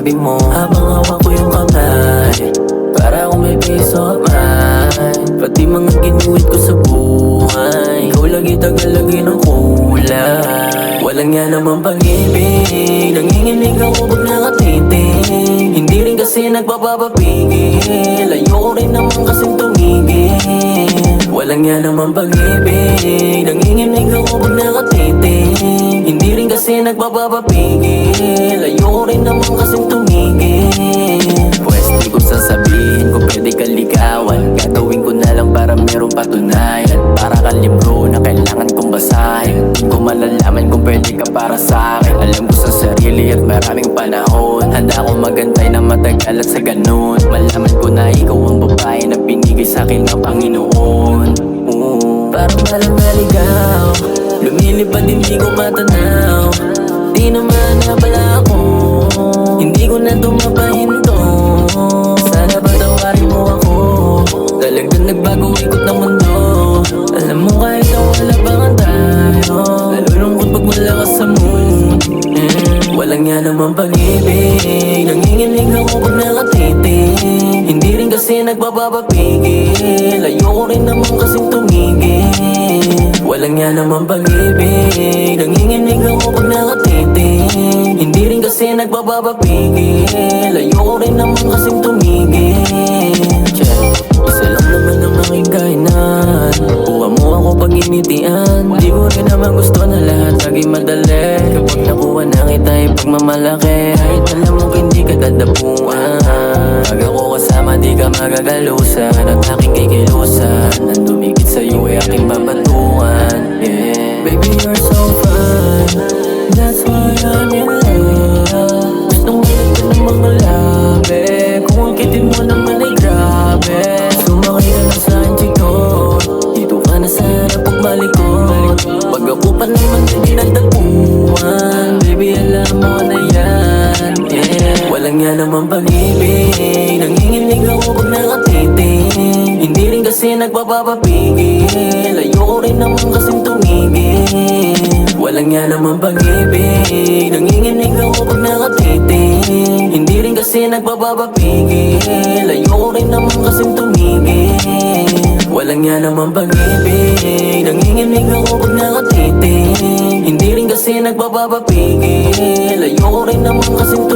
tabi mo habang hawak ko yung kamay, para akong may peace of mind. Pati mga ginuhit ko sa buhay, ikaw lagi tagalagi ng kulay. Walang nga naman pag-ibig, nanginginig ako pag nakatitig. Hindi rin kasi nagpapapapigil, ayoko rin naman kasing tumigil. Walang nga naman pag-ibig, nanginginig ako pag nakatitig. Hindi rin kasi nagpapapapigil, ayoko rin naman kasing tumigil. Pwes di ko sasabihin kung pwede ka ligawan, gagawin ko na lang para merong patunayan. Para kang libro na kailangan kong basahin, di ko malalaman kung pwede ka para sa akin. Alam ko sa sarili at maraming panahon, handa akong magantay na matagal at sa ganun malaman ko na ikaw ang babae na binigay sa'kin ng Panginoon. Parang walang naligaw, lumilipad hindi ko matanaw. Di naman nabala ako, hindi ko na tumapahinto. Sana patawarin mo ako, talagang nagbago ikot ng mundo. Alam mo kahit na wala pangan tayo, nalulungkot pag wala ka sa mood. Walang nga naman pag-ibig, nanginginig ako pag nakatitig. Hindi rin kasi nagpapapapigil, ayoko rin naman kasing tumigil. Walang nga naman pag-ibig, nanginginig ako pag nakatitig. Hindi rin kasi nagpapapapigil, ayoko rin naman kasing tumigil. Isa lang naman ang aking kainan, kuha mo ako pag initian. Di ko rin naman gusto na lahat laging madali. Kapag nakuha na kita ay pagmamalaki, kahit alam mo hindi ka dadapuan. Pag ako kasama di ka magagalusan, at aking kikilusan, nang dumikit sa'yo ay aking babatuan. Yeah, baby you're so fine, that's why I'm in love. Gustong ulit ka ng mga labi, kung angkitin mo naman ay grabe. Sumakay ka na sa chiko, dito ka na sana pagmalikot. Pag ako pa naman hindi nagdapuan, baby alam mo na yan. Yeah, walang nga naman pag-ibig, nanginginig ako pag nakatitig. Hindi rin kasi nagpapapapigil, ayoko rin naman kasing tumigil. Walang nga naman pag-ibig, nanginginig ako pag nakatitig. Hindi rin kasi nagpapapapigil, ayoko rin naman kasing tumigil. Walang nga naman pag-ibig, nanginginig ako pag nakatitig. Hindi rin kasi nagpapapapigil, ayoko rin naman kasing tumigil.